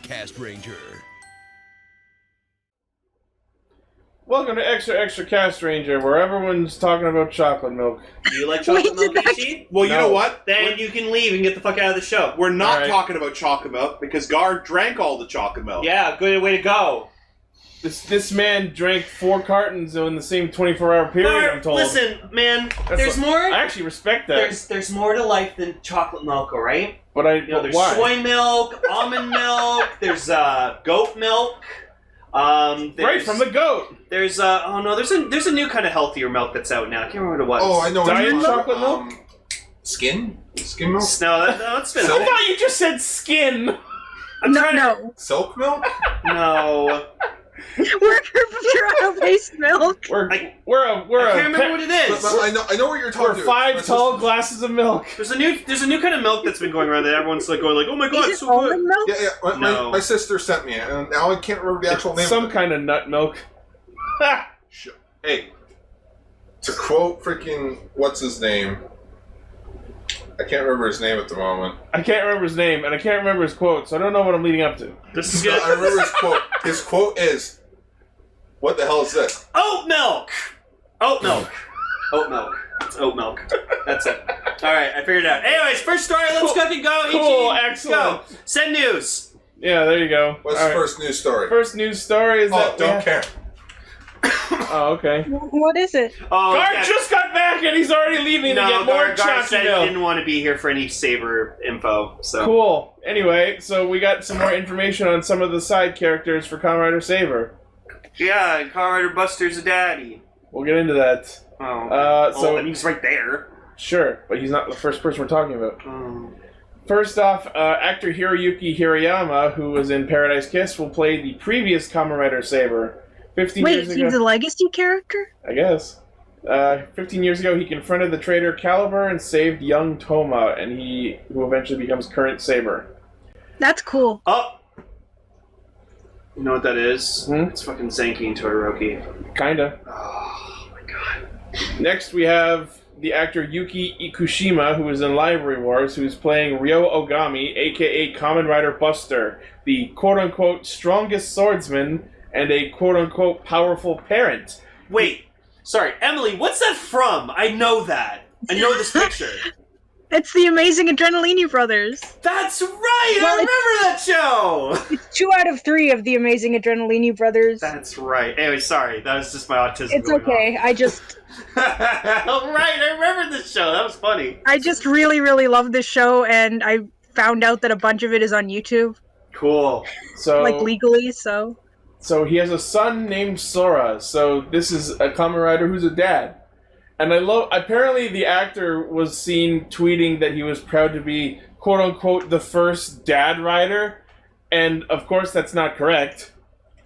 Castranger. Welcome to Extra Extra Castranger, where everyone's talking about chocolate milk. Do you like chocolate milk, Ichi? Well, you know what? Then you can leave and get the fuck out of the show. We're not Alright. talking about chocolate milk because Gar drank all the chocolate milk. Yeah, good way to go. This man drank 4 cartons in the same 24-hour period, I'm told. Listen, man, there's more. I actually respect that. There's more to life than chocolate milk, alright? But There's why? soy milk, almond milk, there's goat milk. Right from the goat. There's there's a new kind of healthier milk that's out now. I can't remember what it was. Oh, I know. Diet chocolate milk? Skin milk? No, that's been. I thought you just said skin. No. Silk milk? No. We're Toronto-based milk. We're I a can't remember what it is. But I know what you're talking We're about. 5 tall glasses of milk. There's a new kind of milk that's been going around that everyone's like going like, oh my god, Is it's it so good. almond milk? Yeah. No. My sister sent me it, and now I can't remember the actual name. Some kind of nut milk. Ha! Hey, to quote freaking what's his name? I can't remember his name at the moment. I can't remember his name, and I can't remember his quote, so I don't know what I'm leading up to. This is good. I remember his quote. His quote is, "What the hell is this?" Oat milk. Oat milk. Oat milk. It's oat milk. That's it. All right, I figured it out. Anyways, first story. Let's fucking go. Cool, Ichi, excellent. Go. Send news. Yeah, there you go. What's All the right. first news story? First news story is that... Don't care. Oh, okay. What is it? Oh, Gar yeah. just got back and he's already leaving to get more Gar chocolate said he milk. didn't want to be here for any Saber info. So Cool. Anyway, so we got some more information on some of the side characters for Kamen Rider Saber. yeah, and Kamen Rider Buster's a daddy. We'll get into that. Oh, So- and he's right there. Sure, but he's not the first person we're talking about. Oh. First off, actor Hiroyuki Hirayama, who was in Paradise Kiss, will play the previous Kamen Rider Saber. 15 Wait, years ago, he's a legacy character? I guess. 15 years ago, he confronted the traitor Caliber and saved young Toma, and who eventually becomes current Saber. That's cool. Oh. You know what that is? Hmm? It's fucking Zenki and Todoroki. Kinda. Oh my god. Next, we have the actor Yuki Ikushima, who is in Library Wars, who's playing Ryo Ogami, aka Kamen Rider Buster, the quote-unquote strongest swordsman and a quote-unquote powerful parent. Wait. Sorry, Emily, what's that from? I know that. I know this picture. It's the Amazing Adrenalini Brothers. That's right! Well, I remember that show! It's 2 out of 3 of the Amazing Adrenalini Brothers. That's right. Anyway, sorry. That was just my autism It's going okay. off. I just Oh, right. I remember this show. That was funny. really, really love this show, and I found out that a bunch of it is on YouTube, Cool. So, like legally, so... So he has a son named Sora. So this is a Kamen Rider who's a dad. And I love... Apparently the actor was seen tweeting that he was proud to be, quote-unquote, the first dad rider. And, of course, that's not correct.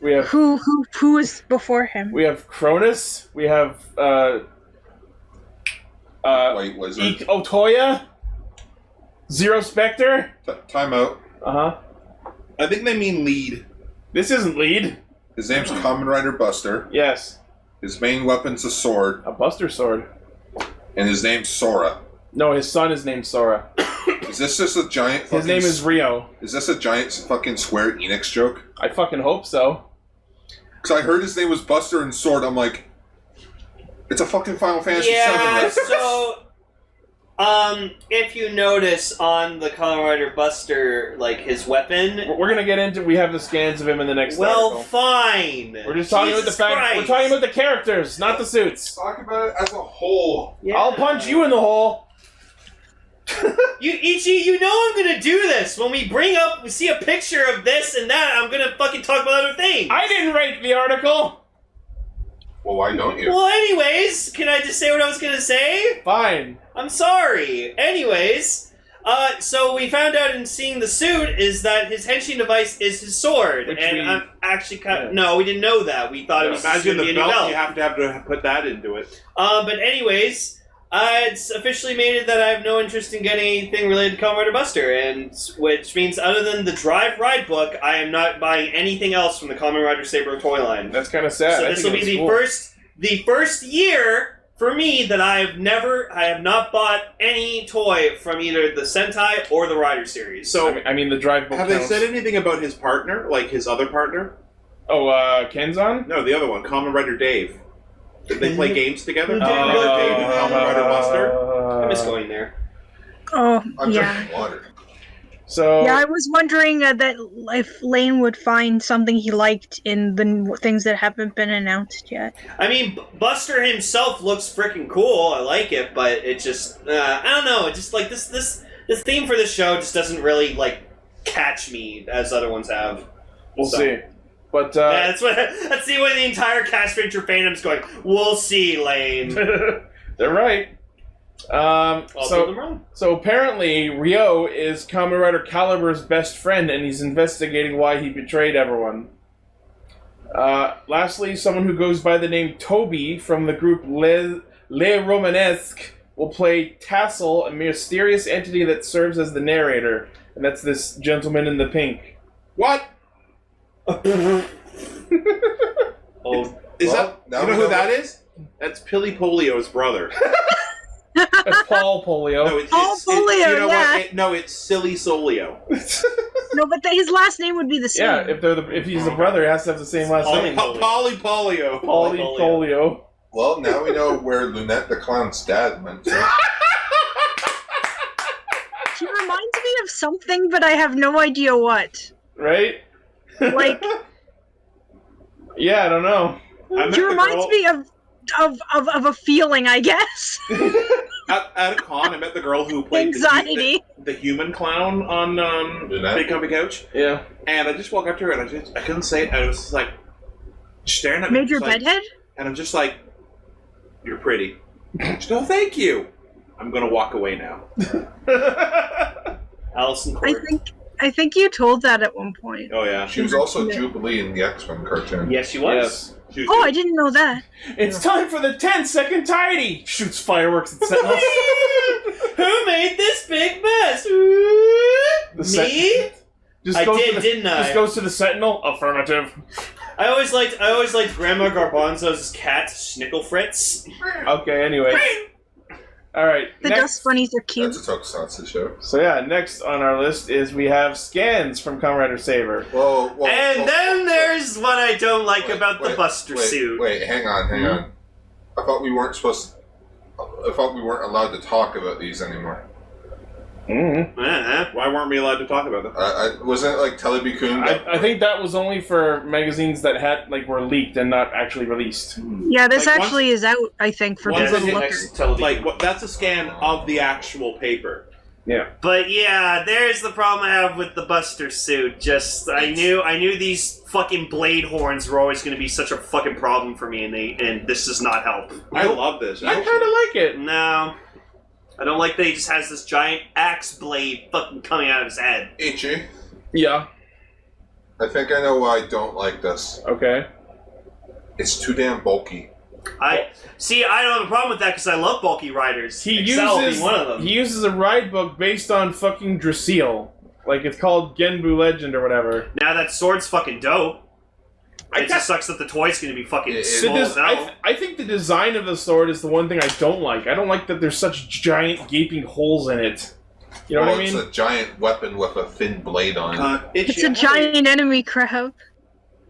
We have... Who was before him? We have Cronus. We have, White Wizard. Otoya. Zero Spectre. Time out. Uh-huh. I think they mean lead. This isn't lead. His name's Kamen Rider Buster. Yes. His main weapon's a sword, A Buster Sword. and his name's Sora. No, his son is named Sora. Is this just a giant fucking... His name is Rio. Is this a giant fucking Square Enix joke? I fucking hope so. Because I heard his name was Buster and Sword, I'm like... It's a fucking Final Fantasy VII Yeah, reference. so... if you notice on the Kamen Rider Buster, like, his weapon... We're gonna get into... We have the scans of him in the next Well, article. fine. We're just talking about the fact... Christ. We're talking about the characters, not the suits. Talk about it as a whole. Yeah. I'll punch you in the hole. Ichi, you know I'm gonna do this. When we see a picture of this and that, I'm gonna fucking talk about other things. I didn't write the article. Well, why don't you? Well, anyways, can I just say what I was gonna say? Fine. I'm sorry. Anyways, so we found out in seeing the suit is that his henshin device is his sword, Which and we- I'm actually kind of, yeah. no, we didn't know that. We thought it was just Imagine gonna be the a new belt, belt. you have to put that into it. But anyways, it's officially made it that I have no interest in getting anything related to Kamen Rider Buster, and which means other than the Drive Ride book, I am not buying anything else from the Kamen Rider Saber toy line. That's kind of sad. So I this think will be it was the cool. first year for me that I have not bought any toy from either the Sentai or the Rider series. So, I mean the drive book have counts. they said anything about his partner, like his other partner? Oh, Kenzan? No, the other one, Kamen Rider Dave. Did they play games together? Oh, Kamen Rider Dave and Kamen Rider Buster? I miss going there. Oh, I'm yeah. drinking water. So Yeah, I was wondering that if Lane would find something he liked in the things that haven't been announced yet. I mean, Buster himself looks freaking cool. I like it, but it just I don't know. It just like this theme for this show just doesn't really like catch me as other ones have. we'll So. see. But Yeah, that's the way the entire Castranger fandom's going. We'll see, Lane. they're right. I'll prove them wrong. So apparently, Ryo is Kamen Rider Calibur's best friend, and he's investigating why he betrayed everyone. Lastly, someone who goes by the name Toby from the group Les Romanesques will play Tassel, a mysterious entity that serves as the narrator, and that's this gentleman in the pink. What? Oh, Is Well, that... now You we know who know that is? That's Pilly Polio's brother. That's Paul Polio. No, it's Polio, you know yeah. what? No, it's Silly Solio. No, but his last name would be the same. Yeah, if he's the brother, he has to have the same last Polly. name. Polly Polio. Paulie Polio. Well, now we know where Lunette the Clown's dad went to. He reminds me of something, but I have no idea what. Right? Like, Yeah, I don't know. I met he the reminds girl- me of a feeling, I guess. At a con, I met the girl who played Anxiety. the human clown on Lunette? Big Comfy Couch, Yeah. and I just walked up to her and I couldn't say it. I was just like staring at me, Major just like- bedhead? and I'm just like, "You're pretty." She goes, "Oh, thank you." I'm gonna walk away now. Allison Court. I think you told that at one point. Oh yeah, She was also Jubilee in the X-Men cartoon. Yes, she was. Yes. she was Oh, good. I didn't know that. It's time for the 10-second tidy! Shoots fireworks at Sentinels. Who made this big mess? The Me? Just I goes did, to the, didn't I? Just goes to the Sentinel. Affirmative. I always liked Grandma Garbanzo's cat, Schnickel Fritz. Okay, anyway. Alright, The next. dust bunnies are cute. That's a tokusatsu show. So yeah, next on our list is we have scans from Kamen Rider Saber. Whoa, And then there's what I don't like about the Buster wait, suit. Wait, hang on. I thought we weren't allowed to talk about these anymore. Mm-hmm. Why weren't we allowed to talk about them? Wasn't it like Telebikun? I think that was only for magazines that had were leaked and not actually released. Yeah, this Like, actually is out, I think, for once people to it look next at. television. Like, what? That's a scan of the actual paper. Yeah. But yeah, there's the problem I have with the Buster suit. Just I knew these fucking blade horns were always going to be such a fucking problem for me, and this does not help. I love this. I kind of like it. No, I don't like that he just has this giant axe blade fucking coming out of his head. Ichi, Yeah. I think I know why I don't like this. Okay. It's too damn bulky. I don't have a problem with that because I love bulky riders. He Excel being uses one of them. he uses a ride book based on fucking Drasil. Like it's called Genbu Legend or whatever. Now that sword's fucking dope. It got- just sucks that the toy's going to be fucking It- small as hell. I think the design of the sword is the one thing I don't like. I don't like that there's such giant gaping holes in it. You know what I It's mean? a giant weapon with a thin blade on it. It's a giant enemy crab.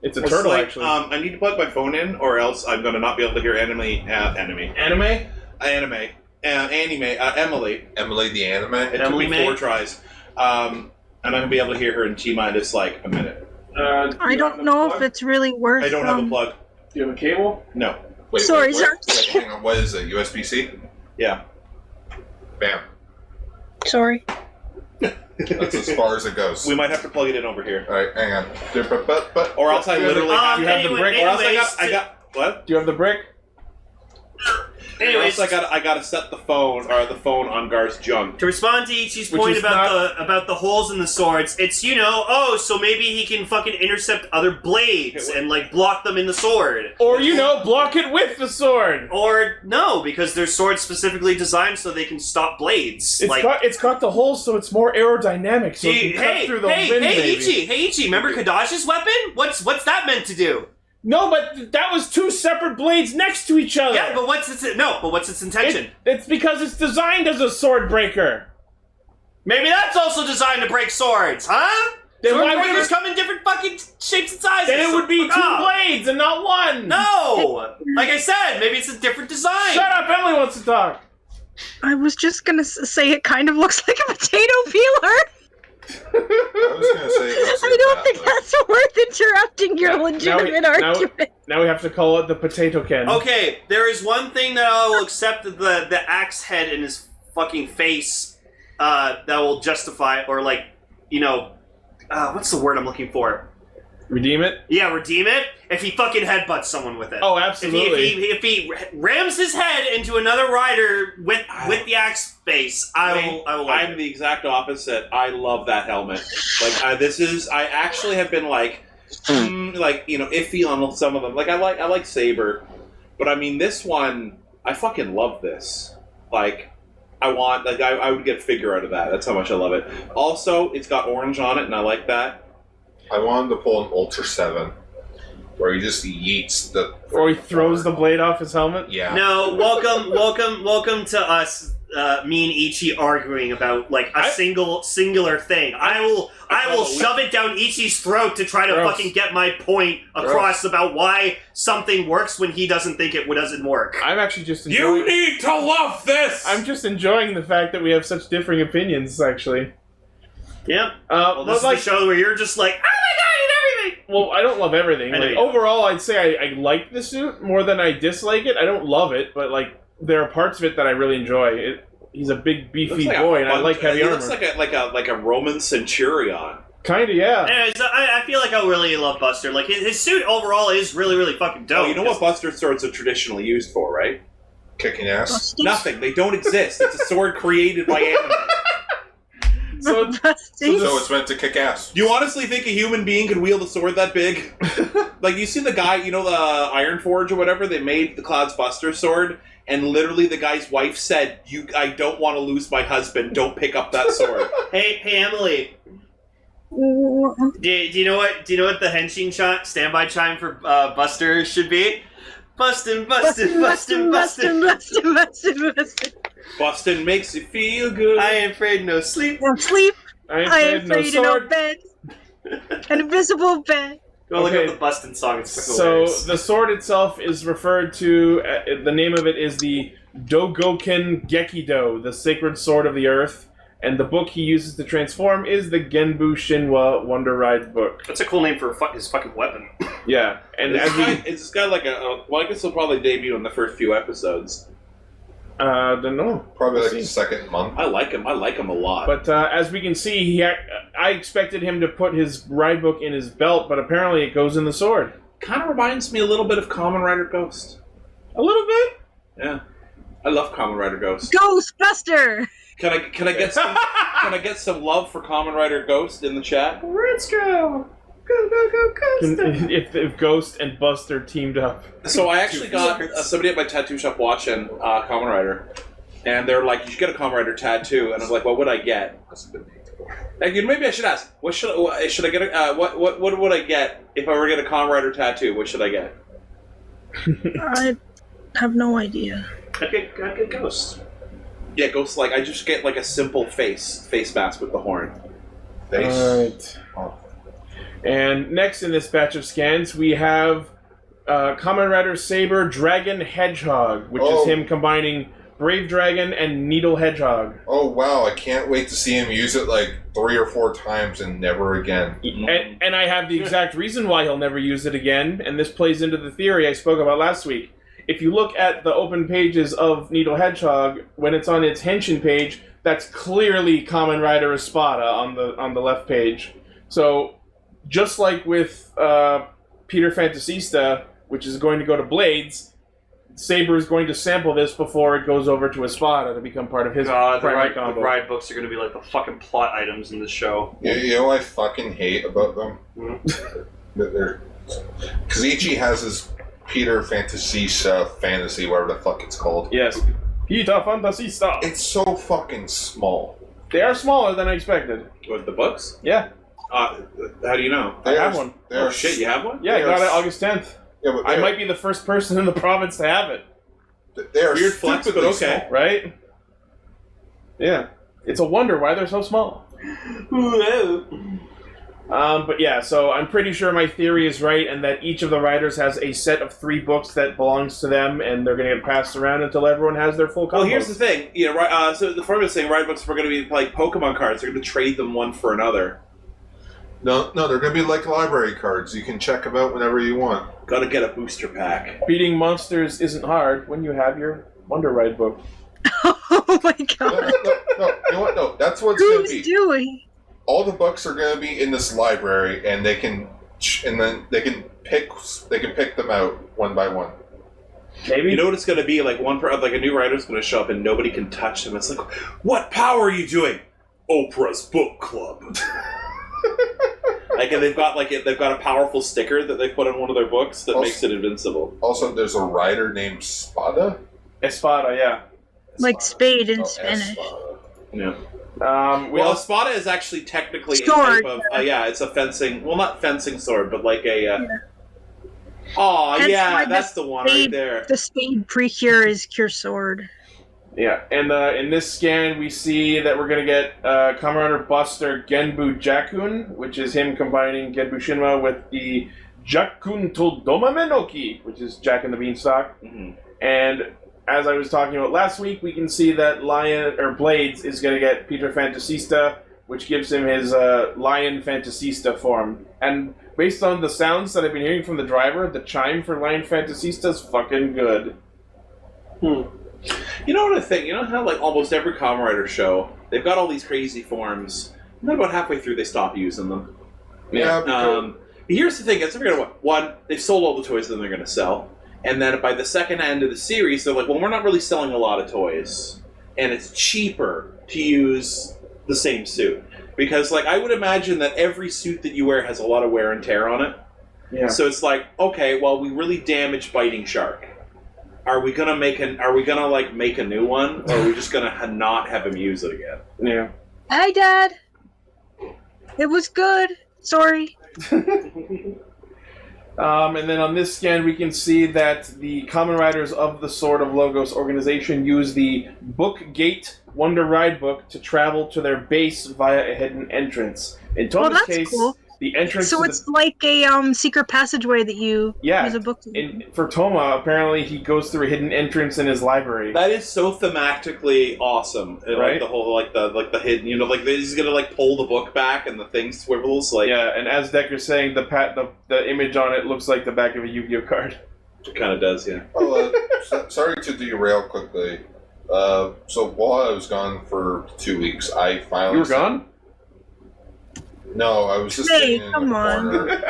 It's a It's turtle, like, actually. I need to plug my phone in, or else I'm going to not be able to hear Emily. Anime? Emily the Anime. It took Emily me May? 4 tries. And I'm going to be able to hear her in T-minus like a minute. I don't know if it's really worth. I don't have a plug. Do you have a cable? No. Wait, Sorry, wait, sir. wait, hang on. What is it? USB-C? Yeah. Bam. Sorry. That's as far as it goes. We might have to plug it in over here. All right, hang on. Or else I literally have you have the brick? Or else anyways, I got what? Do you have the brick? Anyways, Or else I got to set the phone on Gar's junk. to respond to Ichi's Which point is about the holes in the swords, it's so maybe he can fucking intercept other blades and like block them in the sword. Or, block it with the sword! Or no, because their swords specifically designed so they can stop blades. It's got the holes so it's more aerodynamic, so it can cut through the wind, maybe. Ichi, remember Kadash's weapon? What's that meant to do? No, but that was two separate blades next to each other. Yeah, but what's its intention? It's because it's designed as a sword breaker. Maybe that's also designed to break swords, huh? Then Sword why would breakers it- come in different fucking shapes and sizes. Then it would be two blades and not one. No! Like I said, maybe it's a different design. Shut up, Emily wants to talk. I was just gonna say it kind of looks like a potato peeler. I was gonna say. I don't think that's worth interrupting your legitimate argument. Now we have to call it the potato can. Okay, there is one thing that I will accept that the axe head in his fucking face that will justify, or like, you know, what's the word I'm looking for? Redeem it? Yeah, redeem it. If he fucking headbutts someone with it. Oh, absolutely. If he rams his head into another rider with the axe face, I will. Like I'm the exact opposite. I love that helmet. Like I actually have been like, like, you know, iffy on some of them. Like I like Saber, but I mean this one, I fucking love this. Like. I would get a figure out of that. That's how much I love it. Also, it's got orange on it, and I like that. I wanted to pull an Ultra 7, where he just yeets the... Or he throws the blade off his helmet? Yeah. No, welcome to us, me and Ichi arguing about like a singular thing. I will shove it down Ichi's throat to try to fucking get my point across about why something works when he doesn't think it doesn't work. I'm actually just enjoying... You need to love this! I'm just enjoying the fact that we have such differing opinions, actually. Yep. Well, this is the show where you're just like, oh my god, and everything! Well, I don't love everything. Like, overall, I'd say I like the suit more than I dislike it. I don't love it, but like there are parts of it that I really enjoy. He's a big, beefy boy, and I like heavy armor. He looks like a Roman centurion. Kinda, yeah. Anyways, I feel like I really love Buster. Like his suit overall is really, really fucking dope. Oh, you know what Buster swords are traditionally used for, right? Kicking ass? Nothing. They don't exist. It's a sword created by anime. So it's meant to kick ass. Do you honestly think a human being could wield a sword that big? Like, you see the guy, you know, the Iron Forge or whatever, they made the Cloud's Buster sword, and literally the guy's wife said, I don't want to lose my husband, don't pick up that sword. Hey, Emily. Do you know what the henshin standby chime for Buster should be? Bustin'. Bustin' makes you feel good. I ain't afraid no sleep. No sleep. I ain't afraid of no bed. An invisible bed. Go look up the Bustin' song. It's fucking So hilarious. the sword itself is referred to. The name of it is the Dogoken Gekido, the sacred sword of the earth. And the book he uses to transform is the Genbu Shinwa Wonder Ride book. That's a cool name for his fucking weapon. Yeah, and it's got like well, I guess it'll probably debut in the first few episodes. Don't know. Probably like the second month. I like him a lot. But as we can see, I expected him to put his ride book in his belt, but apparently it goes in the sword. Kind of reminds me a little bit of Kamen Rider Ghost. A little bit? Yeah. I love Kamen Rider Ghost. Ghostbuster! Can I get some love for Kamen Rider Ghost in the chat? Let's go! Go, Ghost! If Ghost and Buster teamed up. So I actually got somebody at my tattoo shop watching Kamen Rider, and they're like, "You should get a Kamen Rider tattoo." And I was like, "What would I get?" Like, maybe I should ask. What should I get? What would I get if I were to get a Kamen Rider tattoo? What should I get? I have no idea. I'd get Ghost. Yeah, Ghost. Like, I just get like a simple face mask with the horn. Face. Alright. And next in this batch of scans, we have Kamen Rider Saber Dragon Hedgehog, which is him combining Brave Dragon and Needle Hedgehog. Oh, wow. I can't wait to see him use it like 3 or 4 times and never again. And I have the exact reason why he'll never use it again, and this plays into the theory I spoke about last week. If you look at the open pages of Needle Hedgehog, when it's on its henshin page, that's clearly Kamen Rider Espada on the left page. So, just like with Peter Fantasista, which is going to go to Blades, Saber is going to sample this before it goes over to Espada to become part of his primary combo. The ride books are going to be like the fucking plot items in this show. You know what I fucking hate about them? That they're... Because Ichi has his Peter Fantasista fantasy, whatever the fuck it's called. Yes. Peter Fantasista. It's so fucking small. They are smaller than I expected. What, the books? Yeah. How do you know? I have one. Oh shit, you have one? Yeah, I got it August 10th. Yeah, but I might be the first person in the province to have it. They are Weird flex, but stupidly okay. small. Right? Yeah. It's a wonder why they're so small. But yeah, so I'm pretty sure my theory is right, and that each of the riders has a set of 3 books that belongs to them, and they're going to get passed around until everyone has their full combos. Well, here's the thing. So the form is saying ride books were going to be like Pokemon cards. They're going to trade them one for another. No, they're going to be like library cards. You can check them out whenever you want. Got to get a booster pack. Beating monsters isn't hard when you have your Wonder Ride book. Oh my god. No, you know what? No, that's what it's going to Who's be. doing? All the books are going to be in this library, and they can pick them out one by one. Maybe? You know what it's going to be? Like a new writer's going to show up and nobody can touch them. It's like, what power are you doing? Oprah's book club. And they've got a powerful sticker that they put on one of their books that makes it invincible. Also, there's a rider named Spada. Espada, yeah. Like spade in Oh, Spanish. Espada. Yeah. Well, Espada is actually technically Sword. a type of it's a fencing. Well, not fencing sword, but like a. Oh That's yeah, why that's the one right there. The spade pre-cure is cure sword. yeah. And in this scan, we see that we're going to get Kamen Rider Buster Genbu Jakun, which is him combining Genbu Shinra with the Jakun Todomame no Ki, which is Jack and the Beanstalk. Mm-hmm. And as I was talking about last week, we can see that Blades is going to get Peter Fantasista, which gives him his Lion Fantasista form. And based on the sounds that I've been hearing from the driver, the chime for Lion Fantasista is fucking good. You know what I think? You know how like almost every Kamen Rider show, they've got all these crazy forms, and then about halfway through they stop using them. Yeah. But here's the thing: they're gonna one, they've sold all the toys that they're gonna sell. And then by the second end of the series, they're like, well, we're not really selling a lot of toys. And it's cheaper to use the same suit. Because, like, I would imagine that every suit that you wear has a lot of wear and tear on it. Yeah. So it's like, okay, well, we really damaged Biting Shark. Are we gonna make a new one? Or are we just gonna not have him use it again? Yeah. Hi, Dad. It was good. Sorry. And then on this scan, we can see that the Kamen Riders of the Sword of Logos organization use the Book Gate Wonder Ride book to travel to their base via a hidden entrance. In Toma's that's case, cool. the entrance So to it's like a secret passageway that you use a book to. for Toma, apparently he goes through a hidden entrance in his library. That is so thematically awesome. And, Right? like the whole the hidden, he's gonna like pull the book back and the thing swivels like. Yeah, and as Decker's saying, the image on it looks like the back of a Yu-Gi-Oh card. It kind of does, yeah. Oh, sorry to derail quickly. So while I was gone for 2 weeks, I finally... You were gone? No, I was just Hey, sitting in come the on. corner.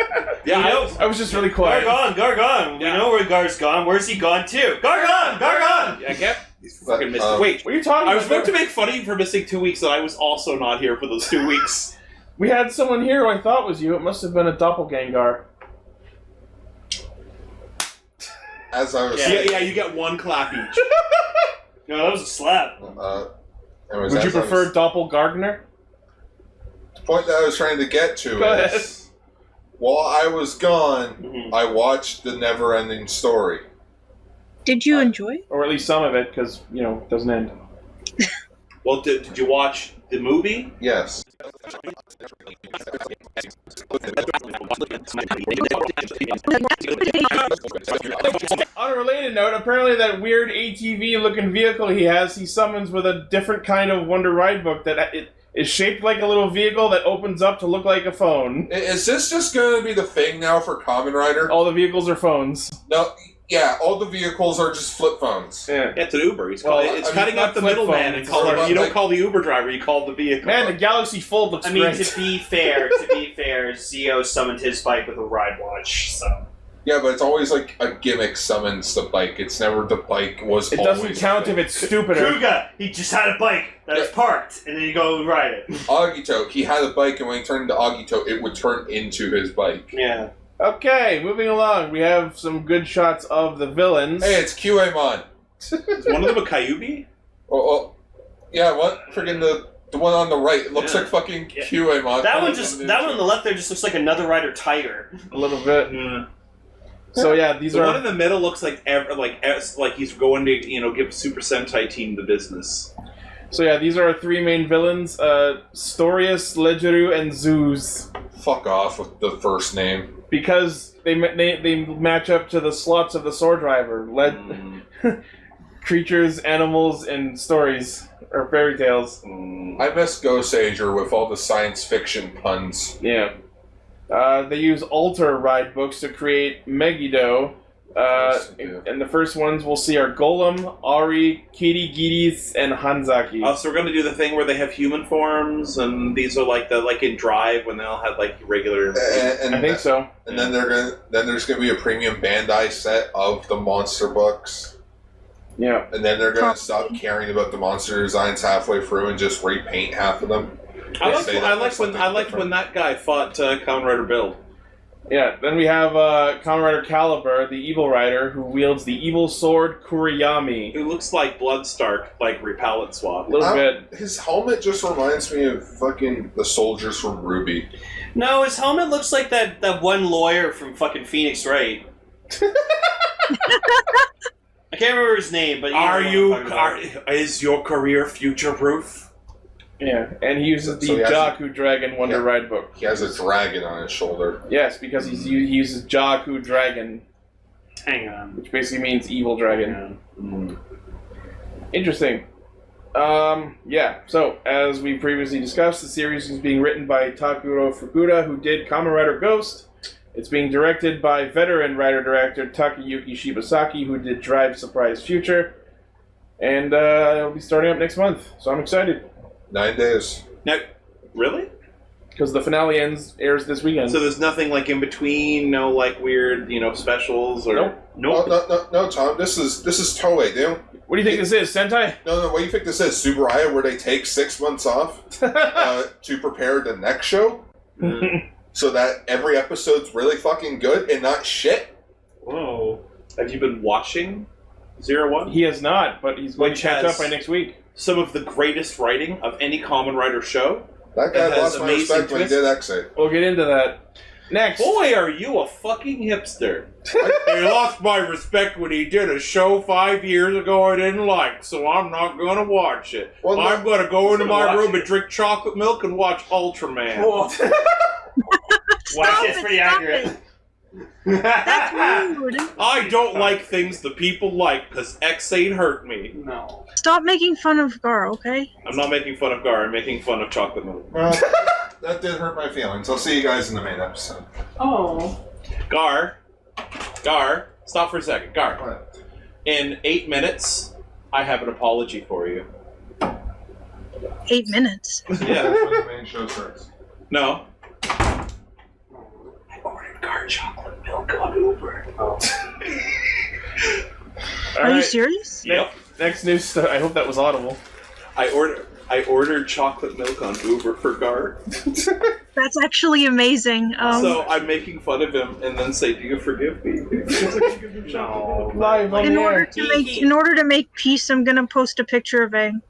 Yeah, I was just really quiet. Gargon. We know where Gar's gone. Where's he gone to? Gargon! I kept. He's fucking missed. But, Wait, What are you talking I was about? about to make fun of you for missing 2 weeks, and I was also not here for those 2 weeks. We had someone here who I thought was you. It must have been a doppelganger. As I was Yeah, you get one clap each. No, that was a slap. anyways, Would you as I prefer was- doppelgargner? the point that I was trying to get to Go ahead. is, while I was gone, Mhm. I watched The Never-Ending Story. Did you enjoy it? Or at least some of it, because, it doesn't end. Well, did you watch the movie? Yes. On a related note, apparently that weird ATV-looking vehicle he summons with a different kind of Wonder Ride book that it is shaped like a little vehicle that opens up to look like a phone. Is this just going to be the thing now for Kamen Rider? All the vehicles are phones. No, yeah, all the vehicles are just flip phones. Yeah. Yeah, it's an Uber. It's Well, cutting not out the flip middleman phone, and call it's it, you don't like- call the Uber driver, you call the vehicle. Man, the Galaxy Fold looks I mean, great. to be fair, Zio summoned his bike with a ride watch, so... Yeah, but it's always like a gimmick summons the bike. It's never the bike was It always doesn't the count thing. if it's stupider. Kuga, he just had a bike that was parked, and then you go ride it. Agito, he had a bike, and when he turned into Agito, it would turn into his bike. Yeah. Okay, moving along. We have some good shots of the villains. Hey, it's QAmon. Is one of them a Kyubi? Oh, yeah, what? Friggin' the one on the right. It looks Yeah. like fucking Yeah. QAmon. That one on the left there just looks like another Rider Tiger. A little bit. So yeah, these The are one in the middle looks like he's going to give Super Sentai Team the business. So yeah, these are our three main villains: Storius, Legeru, and Zeus. Fuck off with the first name. Because they match up to the slots of the Sword Driver. Creatures, animals, and stories or fairy tales. I miss GoBusters with all the science fiction puns. Yeah. They use Alter Ride books to create Megiddo. And the first ones we'll see are Golem, Ari, Kirigiris, and Hanzaki. Oh, so we're going to do the thing where they have human forms, and these are like in Drive when they all have like regular. And I think so. And then there's gonna be a premium Bandai set of the monster books. Yeah. And then they're gonna stop caring about the monster designs halfway through and just repaint half of them. I like when that guy fought Kamen Rider Build. Yeah, then we have Kamen Rider Caliber, the evil rider, who wields the evil sword Kuriyami. It looks like Bloodstark, like repellent swap. A little bit. His helmet just reminds me of fucking the soldiers from Ruby. No, his helmet looks like that one lawyer from fucking Phoenix Wright. I can't remember his name, but is your career future-proof? Yeah, and he uses the Jaku Dragon Wonder Ride book. He has a dragon on his shoulder. Yes, because he uses Jaku Dragon. Hang on. Which basically means evil dragon. Interesting. Yeah, so, as we previously discussed, the series is being written by Takuro Fukuda, who did Kamen Rider Ghost. It's being directed by veteran writer-director Takayuki Shibasaki, who did Drive Surprise Future. And it'll be starting up next month, so I'm excited. 9 days. No, really? Because the finale airs this weekend. So there's nothing like in between, no like weird, Nope. specials No, Tom. This is Toei, dude. What do you think this is, Sentai? No. What do you think this is? Subaraya, where they take 6 months off to prepare the next show, so that every episode's really fucking good and not shit. Whoa! Have you been watching 01? He has not, but he's going to catch up by next week. Some of the greatest writing of any Kamen Rider show. That guy lost my respect when he did X8. We'll get into that. Next. Boy, are you a fucking hipster. He lost my respect when he did a show 5 years ago I didn't like, so I'm not going to watch it. Well, I'm going to go into my room and drink chocolate milk and watch Ultraman. Wow, it's pretty accurate. That's rude. I don't like things the people like because X8 hurt me. No. Stop making fun of Gar, okay? I'm not making fun of Gar, I'm making fun of chocolate milk. Well, that did hurt my feelings. I'll see you guys in the main episode. Oh. Gar, stop for a second. Gar, What? in 8 minutes, I have an apology for you. 8 minutes. Yeah. That's when the main show starts. No. I ordered Gar chocolate milk on Uber. Are you serious? Yep. Next news story. I hope that was audible. I ordered chocolate milk on Uber for Gar. That's actually amazing. So I'm making fun of him and then say, "Do you forgive me?" No. Live on in the order air. to make peace, I'm gonna post a picture of Aang.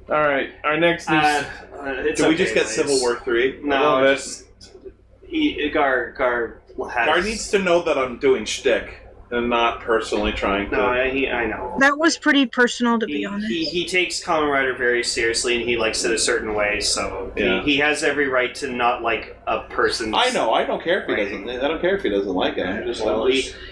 All right. Our next news. Did we just get Civil War 3? No, this. Gar has... Gar needs to know that I'm doing shtick and not personally trying to. No, I know. That was pretty personal, to be honest. He takes Kamen Rider very seriously, and he likes it a certain way. So Yeah. he has every right to not like a person. I know. I don't care if he doesn't. I don't care if he doesn't like it. I'm just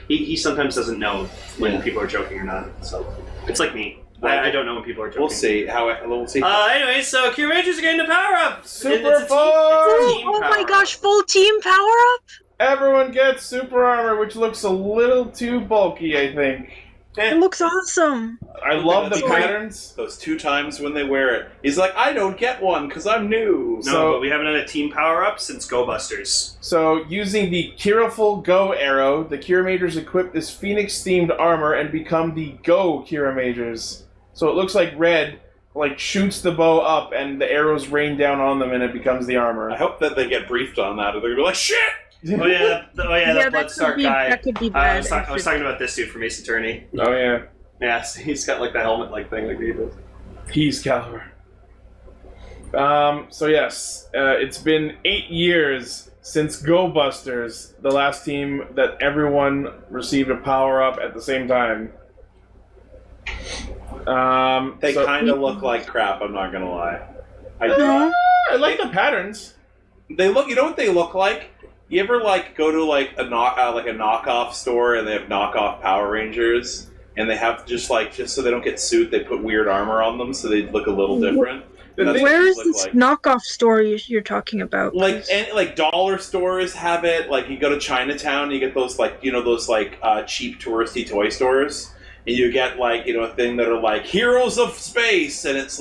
he sometimes doesn't know when Yeah. people are joking or not. So it's like me. I don't know when people are joking. We'll see. We'll see. Anyway, so Kiramagers are getting the power up. Super fun! Oh my gosh, full team power up? Everyone gets super armor, which looks a little too bulky, I think. It looks awesome. I love the That's patterns. Those 2 times when they wear it, he's like, "I don't get one because I'm new." No, but we haven't had a team power up since GoBusters. So, using the Kiraful Go arrow, the Kiramagers equip this Phoenix-themed armor and become the Go Kiramagers. So it looks like Red, shoots the bow up and the arrows rain down on them and it becomes the armor. I hope that they get briefed on that, or they're gonna be like, "Shit!" Oh yeah, that Bloodstark guy. That could be I bad. was talking about this dude from Ace Attorney. Oh yeah. Yeah, he's got the helmet thing like he does. He's Caliber. So yes, it's been 8 years since GoBusters, the last team that everyone received a power-up at the same time. They kind of look like crap, I'm not gonna lie. I like the patterns. They look. You know what they look like? You ever go to a knockoff store and they have knockoff Power Rangers and they have just so they don't get sued, they put weird armor on them so they look a little different. Where is this knockoff store you're talking about? Dollar stores have it. Like you go to Chinatown, you get those cheap touristy toy stores, and you get a thing that are Heroes of Space, and it's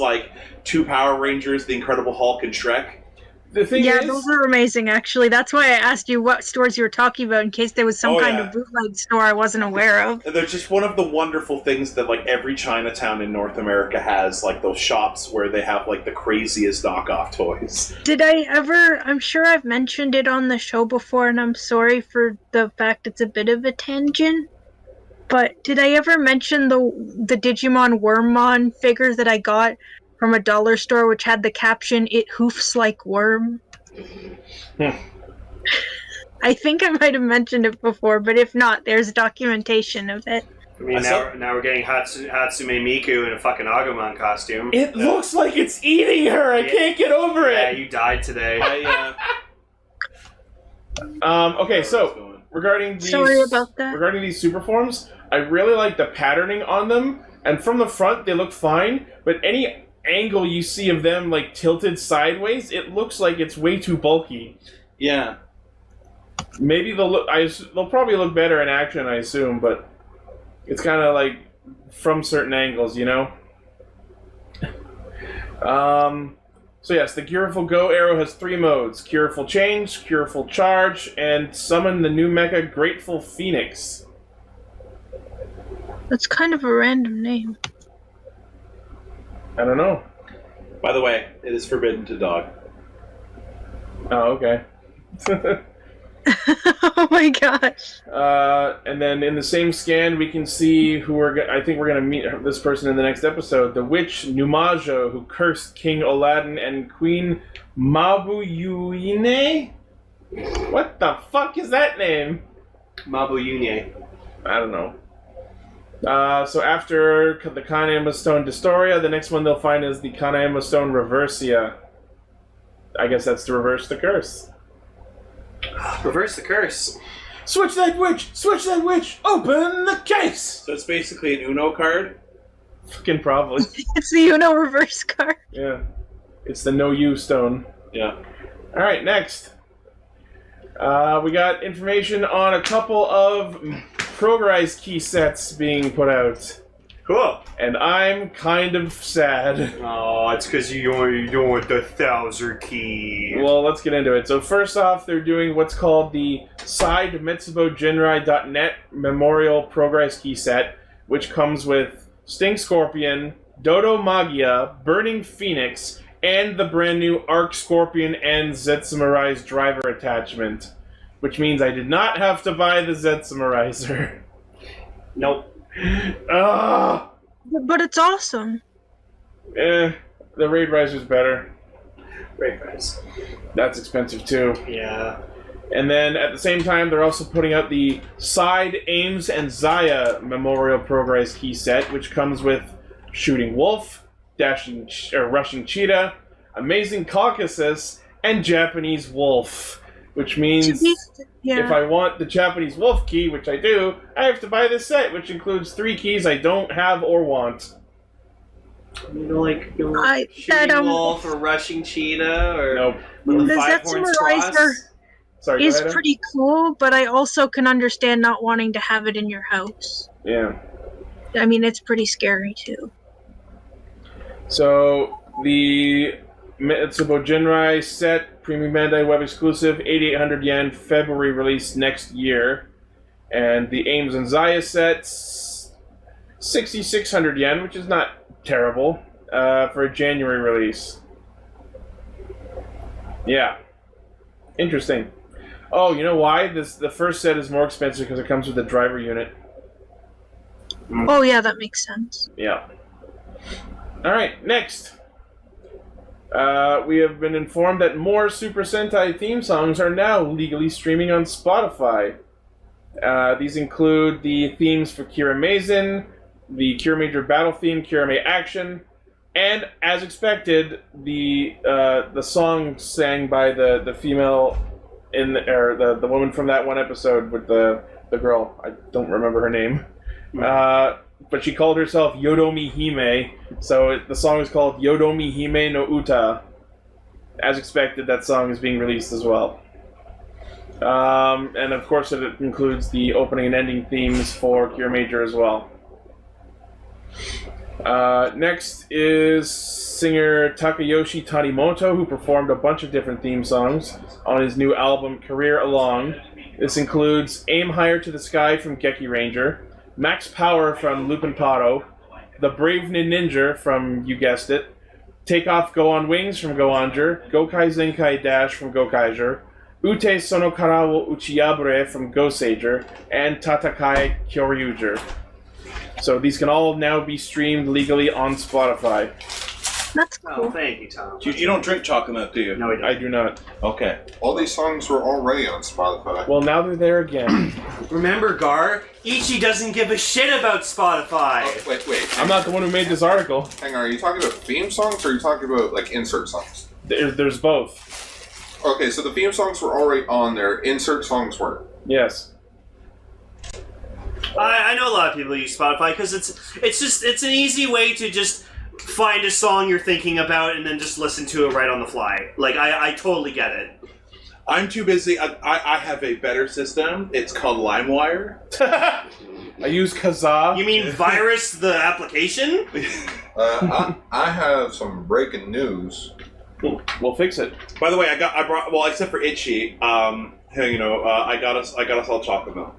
two Power Rangers, the Incredible Hulk and Shrek. The thing is, those are amazing, actually. That's why I asked you what stores you were talking about, in case there was some kind of bootleg store I wasn't aware of. They're just one of the wonderful things that every Chinatown in North America has, those shops where they have the craziest knockoff toys. Did I ever... I'm sure I've mentioned it on the show before, and I'm sorry for the fact it's a bit of a tangent, but did I ever mention the Digimon Wormmon figure that I got from a dollar store, which had the caption, "It hoofs like worm"? I think I might have mentioned it before, but if not, there's documentation of it. I mean, now we're getting Hatsume Miku in a fucking Agumon costume. It looks like it's eating her. I can't get over it. Yeah, you died today. Okay, so regarding these, sorry about that. Regarding these super forms, I really like the patterning on them, and from the front they look fine. But any angle you see of them tilted sideways, it looks like it's way too bulky. Yeah. Maybe they'll probably look better in action, I assume, but it's kind of from certain angles, you know? So yes, the Cureful Go arrow has 3 modes: Cureful Change, Cureful Charge, and Summon the new mecha Grateful Phoenix. That's kind of a random name. I don't know. By the way, it is forbidden to dog. Oh, okay. Oh my gosh. And then in the same scan, we can see I think we're going to meet this person in the next episode. The witch Numarja, who cursed King Aladdin and Queen Mabuyune? What the fuck is that name? Mabuyune. I don't know. So after the Kanayama Stone Destoria, the next one they'll find is the Kanayama Stone Reversia. I guess that's to reverse the curse. Reverse the curse. Switch that witch! Switch that witch! Open the case! So it's basically an Uno card? Fucking probably. It's the Uno reverse card. Yeah. It's the No You Stone. Yeah. Alright, next. We got information on a couple of Progrise Key sets being put out. Cool. And I'm kind of sad. Oh, it's because you don't want the 1000 key. Well, let's get into it. So first off, they're doing what's called the Side MetsuboJinrai.net Memorial Progrise Key set, which comes with Sting Scorpion, Dodo Magia, Burning Phoenix, and the brand new Arc Scorpion and Zetsumarai's driver attachment. Which means I did not have to buy the Zetsumarizer. Nope. But it's awesome. The Raid Riser's better. Raid Rise. That's expensive too. Yeah. And then at the same time, they're also putting out the Side Ames and Zaya Memorial Progrise Key set, which comes with Shooting Wolf, Rushing Cheetah, Amazing Caucasus, and Japanese Wolf. Which means if I want the Japanese Wolf key, which I do, I have to buy this set, which includes 3 keys I don't have or want. You know, Shooting Wolf or Rushing Cheetah or nope. The Zetsu Sorry, is pretty cool, but I also can understand not wanting to have it in your house. Yeah. I mean, it's pretty scary too. So the Metsubo Jinrai set, Premium Bandai web exclusive, 8,800 yen, February release next year. And the Ames and Zaya sets, 6,600 yen, which is not terrible, for a January release. Yeah. Interesting. Oh, you know why? The first set is more expensive because it comes with a driver unit. Oh yeah, that makes sense. Yeah. Alright, next. We have been informed that more Super Sentai theme songs are now legally streaming on Spotify. These include the themes for Kiramager, the Kiramager battle theme, Kirame Action, and, as expected, the song sang by the female or the woman from that one episode with the girl. I don't remember her name. But she called herself Yodomi Hime, so the song is called Yodomi Hime no Uta. As expected, that song is being released as well. And of course, it includes the opening and ending themes for Kiramager as well. Next is singer Takayoshi Tanimoto, who performed a bunch of different theme songs on his new album Career Along. This includes Aim Higher to the Sky from Geki Ranger, Max Power from Lupin Paro, The Brave Ninja from, you guessed it, Take Off Go on Wings from Goanger, Gokai Zenkai Dash from Gokaiger, Ute Sono Kara wo Uchiyabre from Gosager, and Tatakai Kyoryuger. So these can all now be streamed legally on Spotify. That's Oh, cool. thank you, Tom. You don't drink chocolate, do you? No, I don't. I do not. Okay. All these songs were already on Spotify. Well, now they're there again. Remember, Gar, Ichi doesn't give a shit about Spotify. Oh, wait. I'm not the one who made this article. Hang on, are you talking about theme songs or are you talking about, like, insert songs? There's both. Okay, so the theme songs were already on there, insert songs weren't. Yes. I know a lot of people use Spotify because it's an easy way to just find a song you're thinking about and then just listen to it right on the fly. Like, I totally get it. I'm too busy. I have a better system. It's called LimeWire. I use Kazaa. You mean Virus the application? I have some breaking news. We'll fix it. By the way, I brought except for Itchy. I got us all chocolate milk.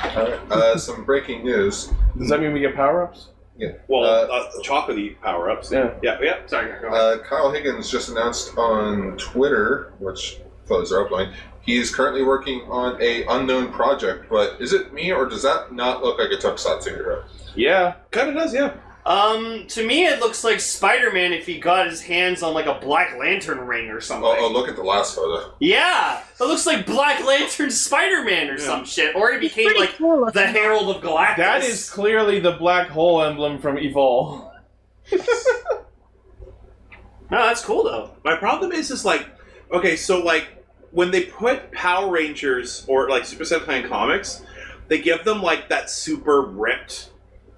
Alright, some breaking news. Does that mean we get power-ups? Yeah. Well, chocolatey power-ups. Yeah. Yeah. Sorry, go on. Kyle Higgins just announced on Twitter, which photos are uploading, he is currently working on a unknown project, but is it me or does that not look like a tokusatsu hero? Yeah. Kind of does, yeah. To me it looks like Spider-Man if he got his hands on like a Black Lantern ring or something. Oh, look at the last photo. Yeah! It looks like Black Lantern Spider-Man or some shit. Or he became Pretty like cool looking. the Herald of Galactus. That is clearly the black hole emblem from Evol. No, that's cool though. My problem is like, okay, so like when they put Power Rangers or like Super Sentai in comics, they give them like that super ripped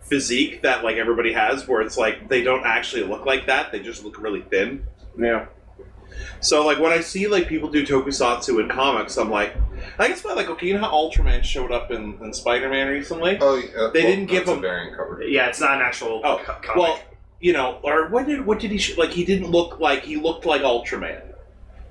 physique that like everybody has, where it's like they don't actually look like that; they just look really thin. Yeah. So like when I see like people do tokusatsu in comics, I'm like, I guess why like okay, you know how Ultraman showed up in Spider-Man recently? Oh, yeah. They didn't give that's him a variant cover. Yeah, it's not an actual comic. Well, you know, or what did he like? He didn't look like he looked like Ultraman.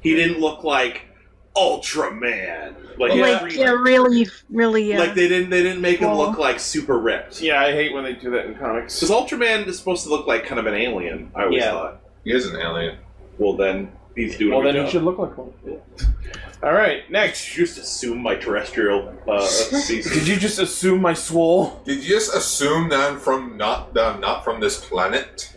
He didn't look like Ultraman. Like Really. like they didn't make him look like super ripped. Yeah, I hate when they do that in comics. Because Ultraman is supposed to look like kind of an alien. I always thought. He is an alien. Well, then he's doing. Well, a good then he job. should look like one. All right, next. You just assume my terrestrial species. Did you just assume my swole? Did you just assume that I'm not from this planet?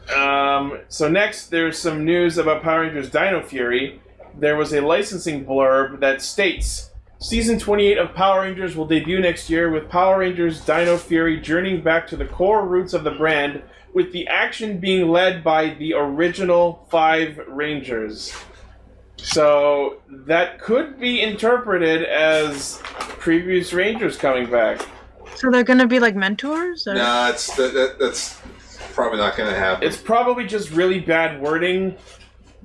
So next, there's some news about Power Rangers Dino Fury. There was a licensing blurb that states, Season 28 of Power Rangers will debut next year with Power Rangers Dino Fury journeying back to the core roots of the brand, with the action being led by the original 5 Rangers. So that could be interpreted as previous Rangers coming back. So they're gonna be like mentors? Or? Nah, that's probably not going to happen. It's probably just really bad wording,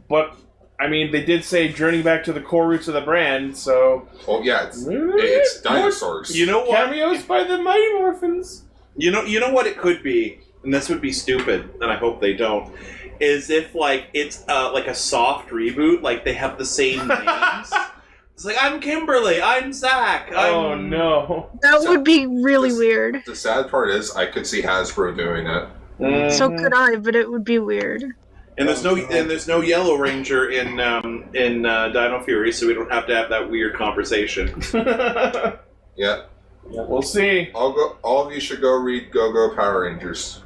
but I mean, they did say journeying back to the core roots of the brand, so... Oh, yeah, it's dinosaurs. You know what? Cameos by the Mighty Morphins. You know what it could be, and this would be stupid, and I hope they don't. Is if like it's like a soft reboot, like they have the same names. It's like I'm Kimberly, I'm Zach. Oh no, That would be really weird. The sad part is, I could see Hasbro doing it. So could I, but it would be weird. And there's no Yellow Ranger in Dino Fury, so we don't have to have that weird conversation. Yeah. We'll see. All of you should go read Go Power Rangers.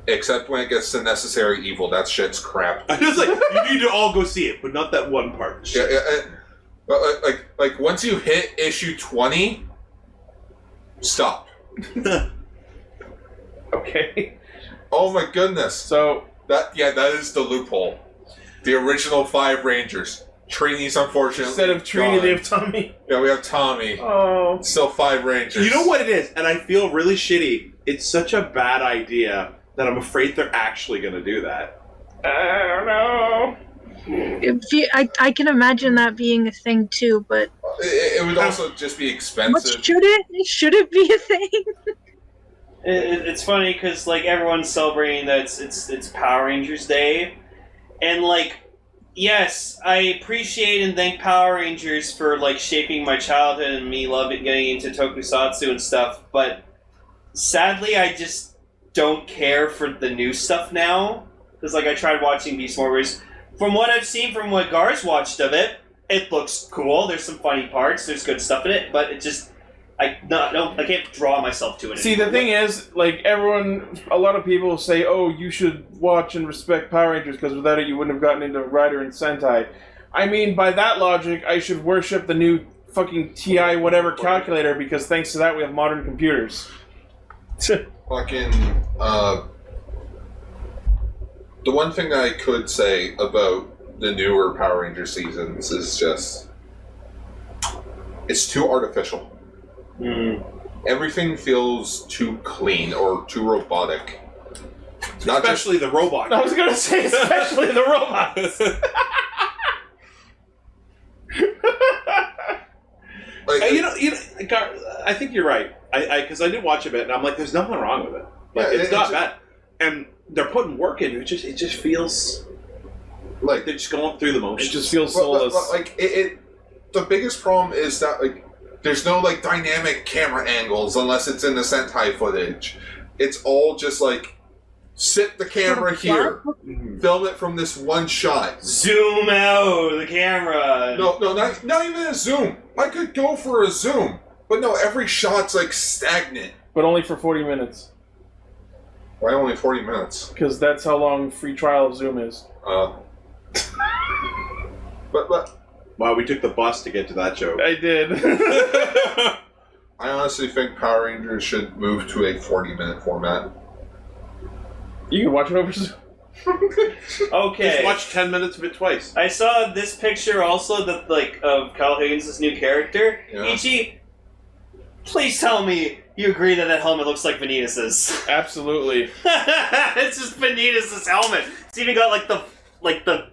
Except when it gets to necessary evil, that shit's crap. I was like, you need to all go see it, but not that one part. But like once you hit issue 20, stop. Okay. Oh my goodness. So that is the loophole. The original 5 Rangers. Trini's unfortunately instead of Trini, gone. they have Tommy. Yeah, we have Tommy. Oh. Still 5 Rangers. You know what it is? And I feel really shitty. It's such a bad idea that I'm afraid they're actually going to do that. I don't know. I can imagine that being a thing too, but It would also just be expensive. should it be a thing? It's funny because like everyone's celebrating that it's Power Rangers Day, and like, yes, I appreciate and thank Power Rangers for like shaping my childhood and me loving getting into tokusatsu and stuff. But sadly, I just don't care for the new stuff now because like I tried watching Beast Morphers. From what I've seen, from what Gar's watched of it, it looks cool. There's some funny parts. There's good stuff in it, but it just I can't draw myself to it. See, the thing is, like, a lot of people say, oh, you should watch and respect Power Rangers because without it you wouldn't have gotten into Rider and Sentai. I mean, by that logic, I should worship the new fucking TI whatever calculator because thanks to that we have modern computers. Fucking, the one thing that I could say about the newer Power Ranger seasons is just, it's too artificial. Everything feels too clean or too robotic. Especially the robot. I was gonna say, especially the robots. Like, you know, Gar, I think you're right. Because I did watch a bit, and I'm like, there's nothing wrong with it. Like, Yeah, it's not bad. And they're putting work in it. It just feels like they're just going through the motions. It just feels soulless. but, like, the biggest problem is that, like, there's no, like, dynamic camera angles unless it's in the Sentai footage. It's all just, like, sit the camera here, film it from this one shot. Zoom out the camera. No, not even a zoom. I could go for a zoom. But no, every shot's, like, stagnant. But only for 40 minutes. Why only 40 minutes? Because that's how long free trial of Zoom is. But Wow, we took the bus to get to that joke. I did. I honestly think Power Rangers should move to a 40-minute format. You can watch it over Zoom. Okay. Just watch 10 minutes of it twice. I saw this picture also that like of Kyle Higgins' new character. Yeah. Ichi, please tell me you agree that helmet looks like Vanitas's. Absolutely. It's just Vanitas's helmet. It's even got like the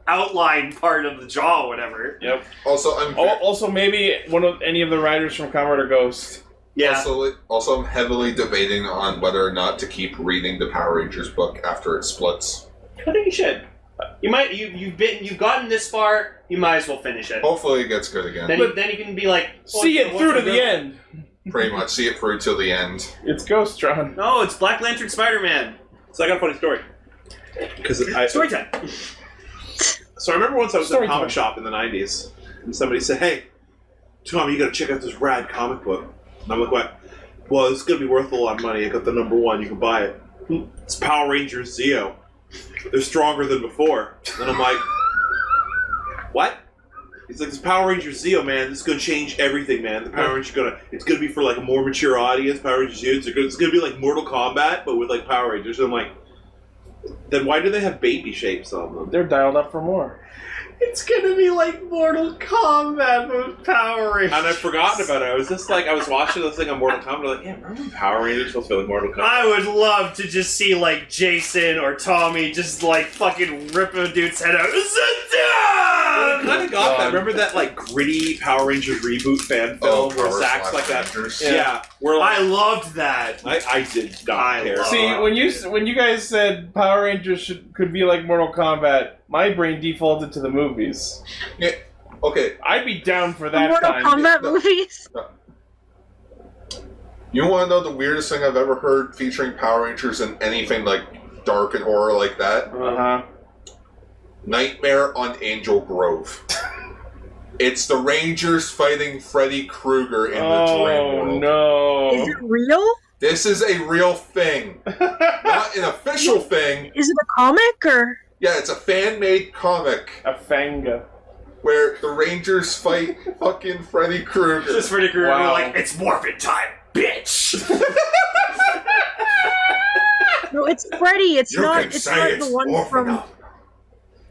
outline part of the jaw or whatever. Yep. Also, maybe any of the riders from Kamen Rider Ghost. Yeah. Also, I'm heavily debating on whether or not to keep reading the Power Rangers book after it splits. I think you should. You've gotten this far. You might as well finish it. Hopefully, it gets good again. Then you can be like, See it through to the end. Pretty much, see it through till the end. It's Ghostron. No, it's Black Lantern Spider-Man. So I got a funny story. Story time. So I remember once I was at a Story comic time. shop in the 90s, and somebody said, hey, Tom, you gotta check out this rad comic book. And I'm like, what? Well, it's gonna be worth a lot of money. I got the #1, you can buy it. It's Power Rangers Zeo. They're stronger than before. And I'm like, what? He's like, it's Power Rangers Zeo, man. This is gonna change everything, man. The Power Rangers it's gonna be for like a more mature audience. Power Rangers Zeo, it's gonna be like Mortal Kombat, but with like Power Rangers. And I'm like, then why do they have baby shapes on them? They're dialed up for more. It's gonna be like Mortal Kombat with Power Rangers. And I'd forgotten about it. I was just like, I was watching this thing on Mortal Kombat. I'm like, yeah, remember when Power Rangers supposed to be like Mortal Kombat? I would love to just see like Jason or Tommy just like fucking rip a dude's head out. I kind of got that. Remember that like gritty Power Rangers reboot fan film where Power Zack's Slash like that? Rangers. Yeah, where like, I loved that. I did not I care. love- See, when you guys said Power Rangers could be like Mortal Kombat, my brain defaulted to the movies. Yeah, okay, I'd be down for that Mortal time. Kombat No. movies? you want to know the weirdest thing I've ever heard featuring Power Rangers in anything like dark and horror like that? Uh-huh. Nightmare on Angel Grove. It's the Rangers fighting Freddy Krueger in the Dream Oh, World. no. Is it real? This is a real thing. Not an official thing. Is it a comic or? Yeah, it's a fan-made comic A fanga. where the Rangers fight fucking Freddy Krueger. Just Freddy Krueger, Wow. like, it's morphin' time, bitch! No, it's Freddy. It's You not. can It's say not it's the one orphan from. now.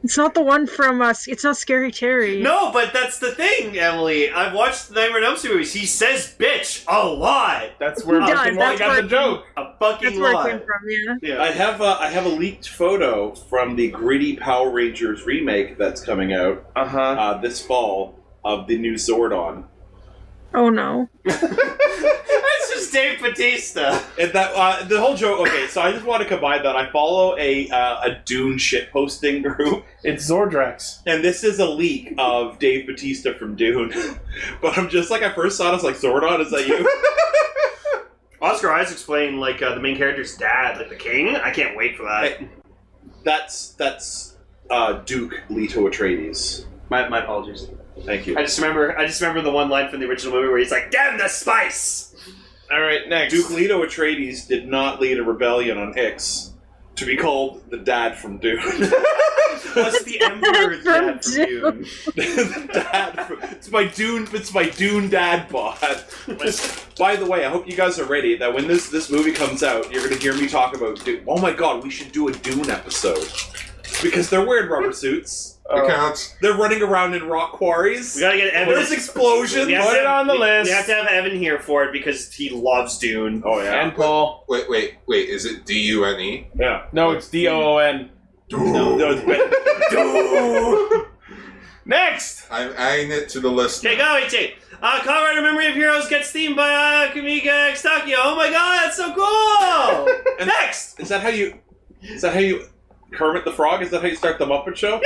It's not the one from us. It's not Scary Terry. No, but that's the thing, Emily. I've watched the Nightmare on Elm Street movies. He says bitch a lot. That's where He does, fucking Wally that's got where the joke. A fucking That's where lot. it came from. Yeah. Yeah. I have a leaked photo from the gritty Power Rangers remake that's coming out Uh-huh. this fall of the new Zordon. Oh no. That's just Dave Bautista. And that the whole joke. Okay, so I just want to combine that. I follow a Dune shitposting group, It's Zordrax. and this is a leak of Dave Bautista from Dune. But I'm just like, I first saw it, I was like, Zordon, is that you? Oscar Isaac's playing, like, the main character's dad, like the king. I can't wait for that. Hey, that's Duke Leto Atreides. My apologies. Thank you. I just remember the one line from the original movie where he's like, "Damn the spice!" All right, next. Duke Leto Atreides did not lead a rebellion on Ix to be called the dad from Dune. What's the Emperor dad from Dune? The dad from, it's my Dune dad bod. By the way, I hope you guys are ready that when this movie comes out, you're gonna hear me talk about Dune. Oh my god, we should do a Dune episode. Because they're wearing rubber suits. It counts. They're running around in rock quarries. We gotta get Evan. There's explosions. We have Put to it have- on the we- list. We have to have Evan here for it because he loves Dune. Oh yeah. And Paul. Wait. Is it Dune? Yeah. No, it's Doon. No, it's Dune. Next! I'm adding it to the list. Okay, go, Ichi. Kamen Rider Memory of Heroes gets themed by Kamika X Takio. Oh my god, that's so cool! And Next! Is that how you Kermit the Frog? Is that how you start the Muppet Show?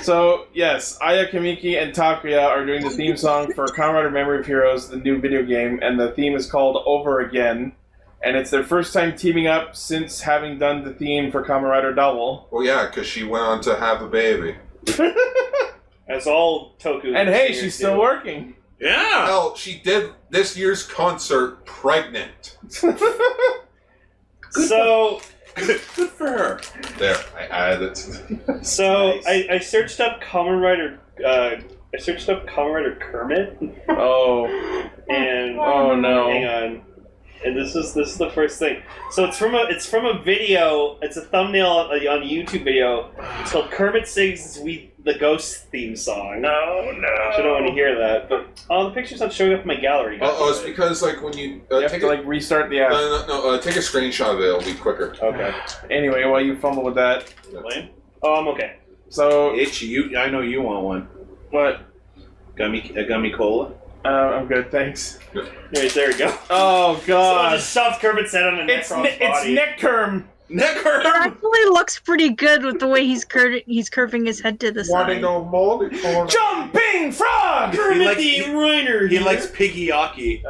So, yes, Aya Kamiki and Takuya are doing the theme song for Kamen Rider Memory of Heroes, the new video game, and the theme is called Over Again. And it's their first time teaming up since having done the theme for Kamen Rider Double. Well, yeah, because she went on to have a baby. As all Toku. And hey, singers she's still do. working. Yeah. Hell, she did this year's concert pregnant. So, Good for her. There, I added it to the... so Nice. I searched up Kamen Rider. I searched up Kamen Rider Kermit, Oh. and Oh no. hang on. And this is the first thing. So it's from a video. It's a thumbnail on a YouTube video. It's called Kermit Sings the Ghost theme song. No. I don't want to hear that, but the picture's not showing up in my gallery. Oh, it's because, like, when you... You have take to, a, like, restart the app. no, take a screenshot of it. It'll be quicker. Okay. Anyway, while you fumble with that. Oh, I'm okay. So, Itchy, I know you want one. what? A gummy cola? I'm good, thanks. Anyways, there we go. Oh, So I God. just shoved Kermit's head on a It's Necron's it's body. Neckerm. It Necker! actually looks pretty good with the way he's curving his head to the Wanting side. no more? Jumping Frog! Kermit likes- the Reiner. He likes piggy yaki.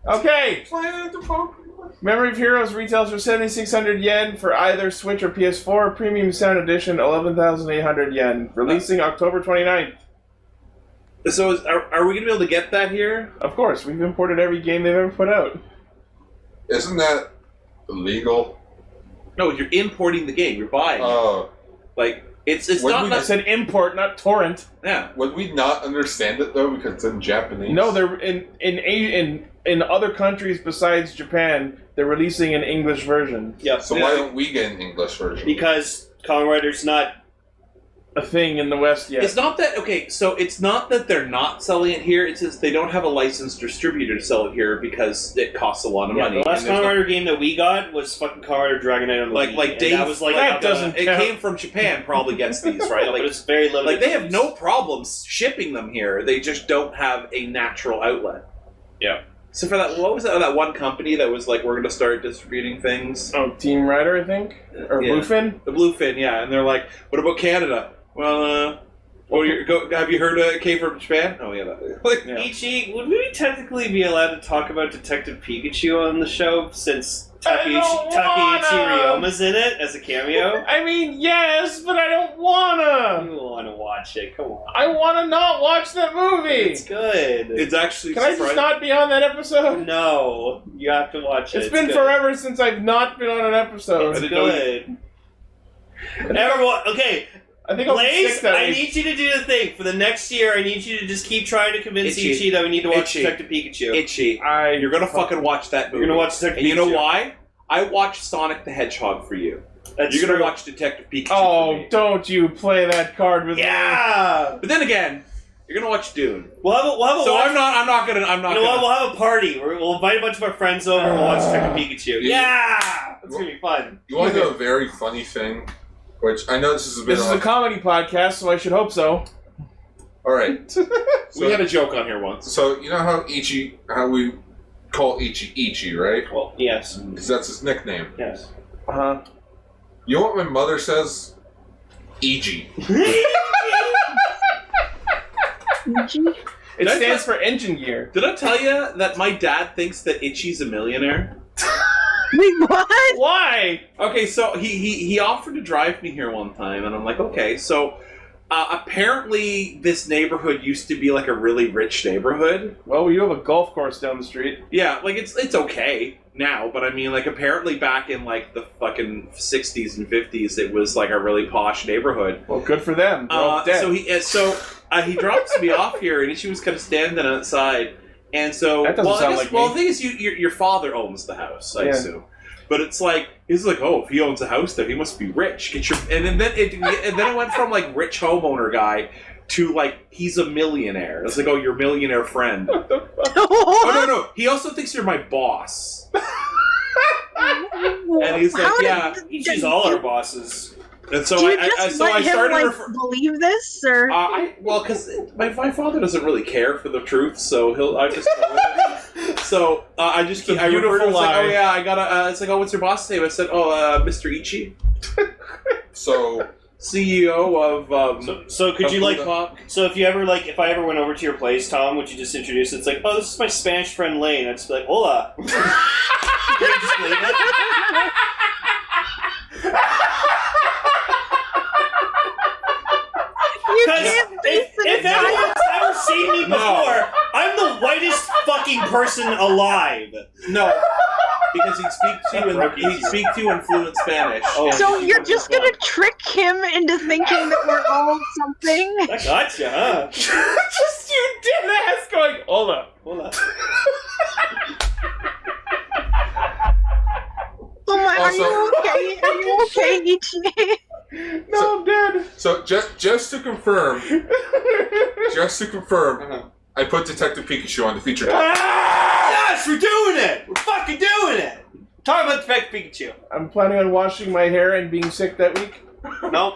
Okay. Plant the Pokemon. Memory of Heroes retails for 7,600 yen for either Switch or PS4. Premium Sound Edition, 11,800 yen. Releasing October 29th. So are we going to be able to get that here? Of course, we've imported every game they've ever put out. Isn't that illegal? No, you're importing the game. You're buying it. Uh, Like, it's When not... we I not said import, not torrent. yeah. would we not understand it, though, because it's in Japanese? No, they're in other countries besides Japan. They're releasing an English version. Yep. So why don't we get an English version? Because Kamen Rider's not. A thing in the West yet. It's not that... Okay, so it's not that they're not selling it here. It's just they don't have a licensed distributor to sell it here because it costs a lot of money. The last And there's Kamen no- Rider game that we got was fucking Kamen Rider Dragon Knight on the Wii, Like and Dave... that was like that doesn't It count. came from Japan, probably gets these, right? but Like, it's very limited. like they have release. no problems shipping them here. They just don't have a natural outlet. Yeah. So for that, what was that one company that was like, we're going to start distributing things? Oh, Team Rider, I think? Or Yeah. Bluefin? The Bluefin, yeah. And they're like, what about Canada? Well, have you heard it came from Japan? Oh, yeah. Like, Yeah. Ichi, would we technically be allowed to talk about Detective Pikachu on the show since Takeichi Ryoma's in it as a cameo. I mean, yes, but I don't wanna. You want to watch it? Come on. I wanna not watch that movie. It's good. It's actually. Can I just not be on that episode? No, you have to watch it. It's been good. forever since I've not been on an episode. It's good. Everyone, okay. I think I'll be Blaze, sick that I week. need you to do the thing. For the next year, I need you to just keep trying to convince Itchy. Ichi that we need to watch Itchy. Detective Pikachu. Itchy. You're gonna fucking watch that movie. You're gonna watch Detective And you know Pikachu. why? I watched Sonic the Hedgehog for you. That's You're gonna true. watch Detective Pikachu for Oh, me. don't you play that card with me. Yeah! But then again, you're gonna watch Dune. We'll have a So watch. I'm not You know gonna. what? We'll have a party. We'll invite a bunch of our friends over and we'll watch Detective Pikachu. Yeah. Yeah! That's gonna be fun. You want to know a very funny thing? Which I know this is a bit This is a comedy podcast, so I should hope so. Alright. We had a joke on here once. So, you know how we call Ichi, right? Well, yes. Because that's his nickname. Yes. Uh-huh. You know what my mother says? Ichi. It stands for engine gear. Did I tell you that my dad thinks that Itchy's a millionaire? Wait, what? Why? Okay, so he offered to drive me here one time, and I'm like, okay. So apparently this neighborhood used to be like a really rich neighborhood. Well, we do have a golf course down the street. Yeah, like it's okay now, but I mean, like apparently back in like the fucking 60s and 50s, it was like a really posh neighborhood. Well, good for them. They're all dead. He drops me off here, and she was kind of standing outside. And so, That doesn't sound like me. the thing is, your father owns the house, I assume. But it's like he's like, oh, if he owns a house, then he must be rich. And then it went from like rich homeowner guy to like he's a millionaire. It's like, oh, your millionaire friend. Oh no, he also thinks you're my boss. And he's like, yeah, Ichi's all our bosses. And so Do you I just let him started believe this, or? because my father doesn't really care for the truth, so I just go with it. So I just It's a I refer to beautiful it as like, oh lie. yeah, I gotta. It's like, oh, what's your boss name? I said, oh, Mr. Ichi, So, CEO of. So could of you like? Pop. So if I ever went over to your place, Tom, would you just introduce it? It's like, oh, this is my Spanish friend Lane. I'd just be like, hola. Would you just leave it? You Because can't base if anyone's ever seen me before, I'm the whitest fucking person alive. No, because he'd speak to you in fluent Spanish. Oh. So you're just gonna trick him into thinking that we're all something? I gotcha, huh? Just you dead ass going, hola. Hola. Oh my, are Also- you okay? Are you okay, Ichi? No, I'm dead. so just to confirm, I put Detective Pikachu on the feature. Yes, we're doing it! We're fucking doing it! Talking about Detective Pikachu. I'm planning on washing my hair and being sick that week. Nope.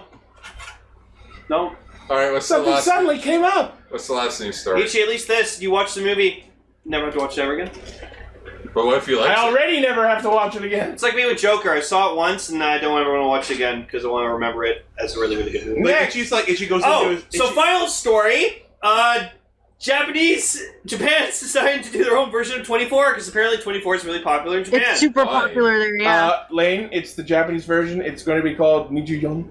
Nope. All right, what's Something the last? suddenly came up. What's the last news story? Ichi, at least this. You watch the movie, never have to watch it ever again. But what if you like? I already never have to watch it again. It's like me with Joker. I saw it once, and I don't ever want to watch it again because I want to remember it as a really, really good movie. But Next. Itchy goes Oh, into his. so final story. Japan's decided to do their own version of 24 because apparently 24 is really popular in Japan. It's super Why? popular there, yeah. Lane, it's the Japanese version. It's going to be called Nijuyon.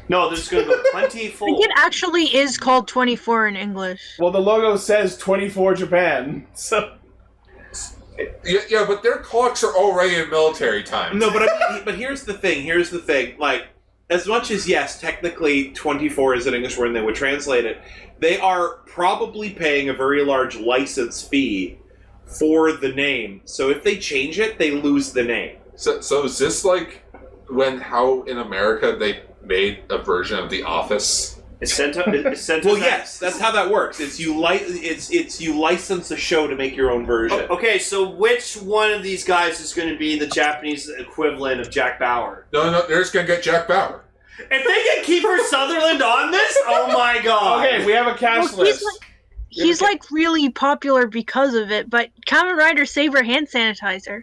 No, they're just going to go I 24. think it actually is called 24 in English. Well, the logo says 24 Japan. So Yeah, but their clocks are already in military times. No, but here's the thing. Like, as much as yes, technically 24 is an English word and they would translate it, they are probably paying a very large license fee for the name. So if they change it, they lose the name. So is this like how in America they made a version of The Office? Is Senta Well, yes, that's how that works. It's you license a show to make your own version. Okay, so which one of these guys is going to be the Japanese equivalent of Jack Bauer? No, they're just gonna get Jack Bauer. If they can keep her Sutherland on this, oh my god! okay, we have a cast Well, list. he's like really popular because of it, but Kamen Rider Saber hand sanitizer.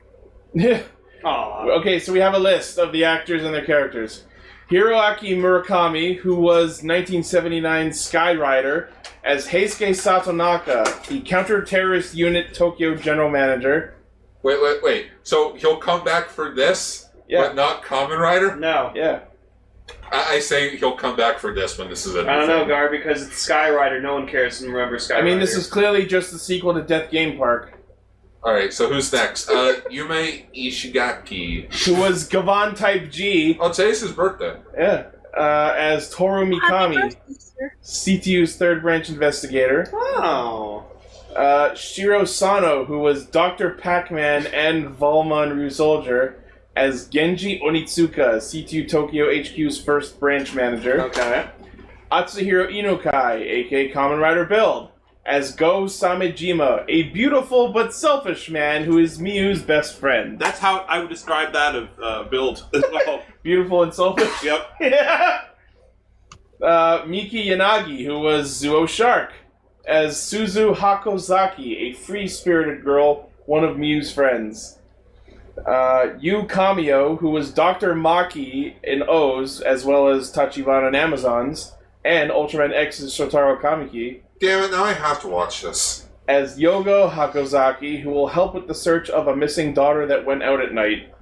Yeah. Aw. Okay, so we have a list of the actors and their characters. Hiroaki Murakami, who was 1979 Sky Rider, as Heisuke Satonaka, the counter-terrorist unit Tokyo general manager. Wait. So he'll come back for this, but not Kamen Rider? No. Yeah. I say he'll come back for this when this is a new I don't know, thing. Gar, because it's Sky Rider. No one cares and remember Sky Rider. I mean, this is clearly just the sequel to Death Game Park. Alright, so who's next? Yume Ishigaki. Who was Gavan Type G. Oh, today's his birthday. Yeah. As Toru Happy Mikami, birthday, sir. CTU's third branch investigator. Oh. Shiro Sano, who was Dr. Pac-Man and Volma and Ryu Soldier, as Genji Onitsuka, CTU Tokyo HQ's first branch manager. Okay. Atsuhiro Inokai, aka Kamen Rider Build, as Go Samejima, a beautiful but selfish man who is Miyu's best friend. That's how I would describe that of Build as well. Beautiful and selfish? Yep. Yeah. Miki Yanagi, who was Zuo Shark, as Suzu Hakozaki, a free-spirited girl, one of Miyu's friends. Yu Kamio, who was Dr. Maki in O's, as well as Tachibana and Amazons, and Ultraman X's Shotaro Kamiki, Damn it, now I have to watch this. as Yogo Hakozaki, who will help with the search of a missing daughter that went out at night.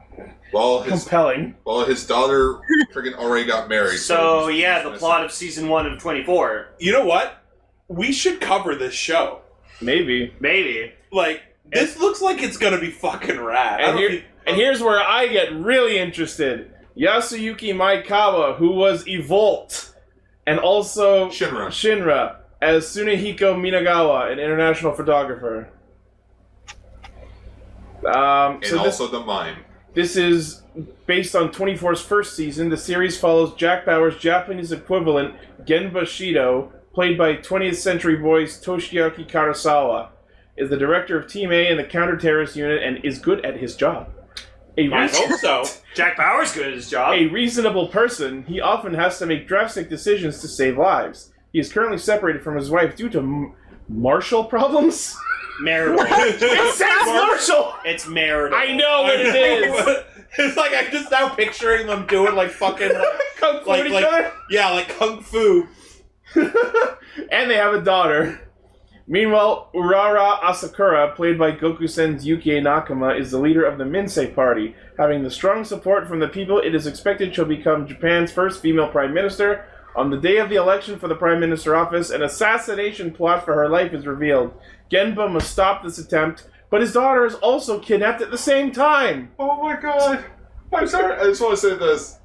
Well, Compelling. his daughter friggin' already got married. So, he's yeah, the missing. plot of Season 1 of 24. You know what? We should cover this show. Maybe. Maybe. Like, this looks like it's gonna be fucking rad. And here's where I get really interested. Yasuyuki Maekawa, who was Evolt, and also Shinra, as Tsunehiko Minagawa, an international photographer. And So also the mime. this is based on 24's first season. The series follows Jack Bauer's Japanese equivalent, Genba Shido, played by 20th Century Boys' Toshiaki Karasawa, is the director of Team A in the counter-terrorist unit and is good at his job. I hope so. Jack Bauer's good at his job. A reasonable person, he often has to make drastic decisions to save lives. He is currently separated from his wife due to marital problems. Marital. It says Marshall! It's marital. I know what it is! It's like I'm just now picturing them doing like fucking Kung fu like each other? yeah, like kung fu. And they have a daughter. Meanwhile, Urara Asakura, played by Goku-sen's Yukie Nakama, is the leader of the Minsei Party. Having the strong support from the people, it is expected she'll become Japan's first female prime minister. On the day of the election for the prime minister office, an assassination plot for her life is revealed. Genba must stop this attempt, but his daughter is also kidnapped at the same time. Oh my god. I'm sorry, I just want to say this.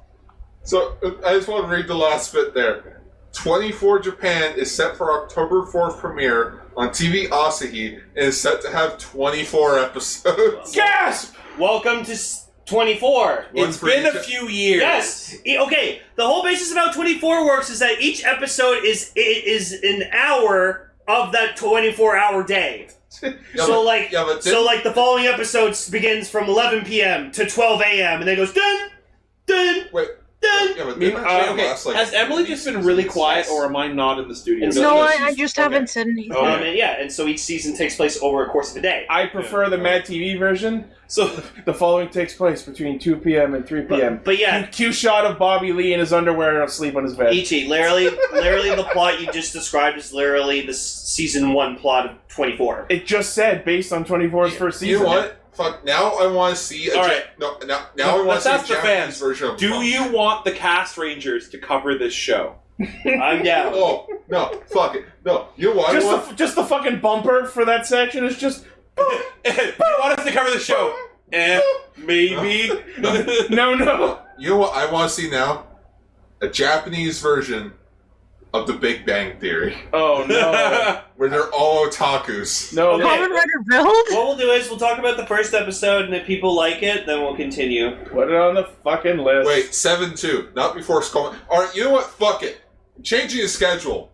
So, I just want to read the last bit there. 24 Japan is set for October 4th premiere on TV Asahi and is set to have 24 episodes. Gasp! Welcome to 24. One It's for been each- a few years. Yes. Okay. The whole basis of how 24 works is that each episode is an hour of that 24-hour day. Yeah, So but the following episode begins from 11 p.m. to 12 a.m. and then goes dun dun Wait. dun. Yeah, but didn't that show Okay, last, like, has Emily just been really quiet, or am I not in the studio? No, No, no, I just haven't said anything. Okay. And so each season takes place over a course of a day. I prefer the Mad TV version. So The following takes place between 2 p.m. and 3 p.m. But yeah, Cue shot of Bobby Lee in his underwear and asleep on his bed. Ichi, literally the plot you just described is literally the season 1 plot of 24. It just said based on 24's first season. You know what? Fuck, now I want to see All right. now I want let's to see a ask the Japanese fans. version of Do Monk. you want the cast rangers to cover this show? I'm down. Oh, no, fuck it. No, you know what? I want? Just the fucking bumper for that section is just You want us to cover the show? Maybe. no. You know what I want to see now? A Japanese version of The Big Bang Theory, Oh no, where they're all otakus. no. Okay. Kamen Rider Build? What we'll do is we'll talk about the first episode, and if people like it, then we'll continue. Put it on the fucking list. Wait, 7-2, not before Skullman. Alright, you know what? Fuck it. I'm changing the schedule.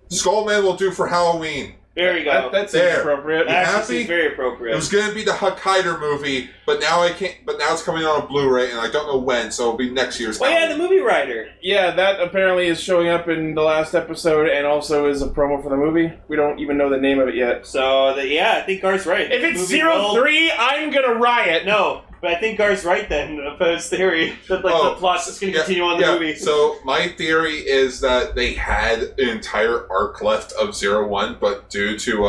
Skullman will do for Halloween. There you go. That seems There. appropriate. Yeah. Actually happy? seems very It appropriate. was gonna be the Hokkaido movie, but now I can't. But now it's coming on a Blu-ray, and I don't know when, so it'll be next year's. Oh yeah, the Halloween. movie writer. Yeah, that apparently is showing up in the last episode, and also is a promo for the movie. We don't even know the name of it yet. So I think Gar's right. If it's Movie will- 03, I'm gonna riot. No, but I think Gar's right then. Opposed theory that the plot's just going to continue on the movie. So my theory is that they had an entire arc left of 01, but due to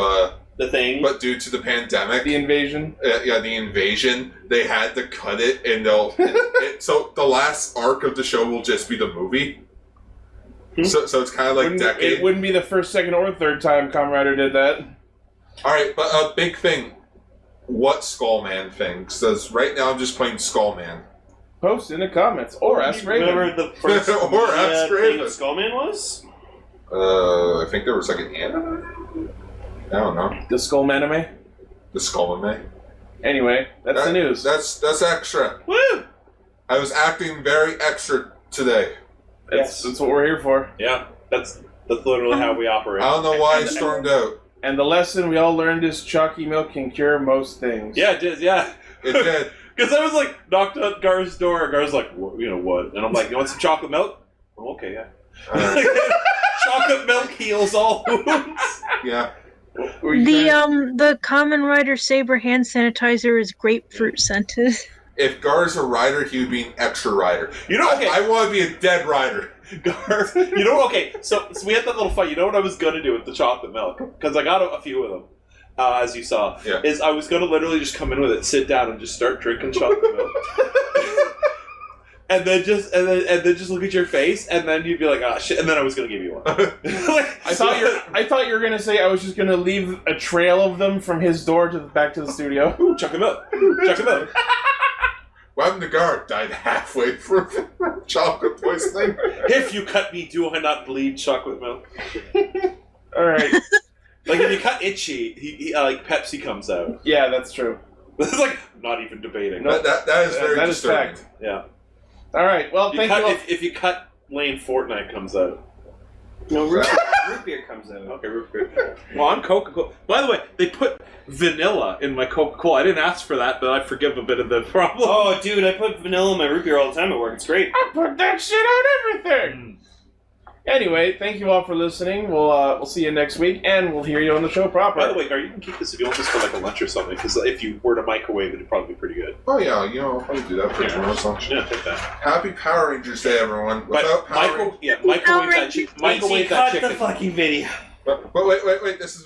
the thing. But due to the pandemic, The invasion. the invasion, they had to cut it, and so the last arc of the show will just be the movie. So it's kind of like decade. It wouldn't be the first, second, or third time Kamen Rider did that. All right, but a big thing. What Skullman thinks? Because right now I'm just playing Skullman. Post in the comments or ask Raven. Remember the first Or ask thing Raven. of Skullman was? I think there was like an anime. I don't know. The Skull Anime. The Skullman. Anyway, that's the news. That's extra. Woo! I was acting very extra today. That's what we're here for. Yeah, that's literally how we operate. I don't know why I stormed out. And the lesson we all learned is choccymilk can cure most things. Yeah, it did. Yeah, It did. because I was like knocked on Gar's door. Gar's like, you know what? And I'm like, you want some chocolate milk? Oh, okay, yeah. Chocolate milk heals all wounds. Yeah. The Kamen Rider Saber hand sanitizer is grapefruit scented. If Gar's a rider, he would be an extra rider. You know, okay. I want to be a dead rider. Gar, you know, okay. So we had that little fight. You know what I was gonna do with the chocolate milk? Because I got a few of them, as you saw. Yeah. Is I was gonna literally just come in with it, sit down, and just start drinking chocolate milk. And then just look at your face, and then you'd be like, "Ah, shit!" And then I was gonna give you one. I thought you were gonna say I was just gonna leave a trail of them from his door to back to the studio. Ooh, chocolate milk. Chocolate milk. Webben the Gar died halfway from chocolate poisoning. If you cut me, do I not bleed chocolate milk? All right. Like if you cut Itchy, he like Pepsi comes out. Yeah, that's true. It's like not even debating. No. That is very That is disturbing. fact. Yeah. All right. Well, thank you. If you cut Lane, Fortnite comes out. No, root beer comes out. Okay, root beer. Well, I'm Coca-Cola. By the way, they put vanilla in my Coca-Cola. I didn't ask for that, but I forgive a bit of the problem. Oh, dude, I put vanilla in my root beer all the time at work. It's great. I put that shit on everything. Anyway, thank you all for listening. We'll see you next week, and we'll hear you on the show proper. By the way, Gar, you can keep this if you want this for like a lunch or something, because if you were to microwave it, it'd probably be pretty good. Oh yeah, I'll probably do that for tomorrow. Yeah, take that. Happy Power Rangers Day, everyone. Without But Power microwave that chicken. Cut the fucking video. But wait, this is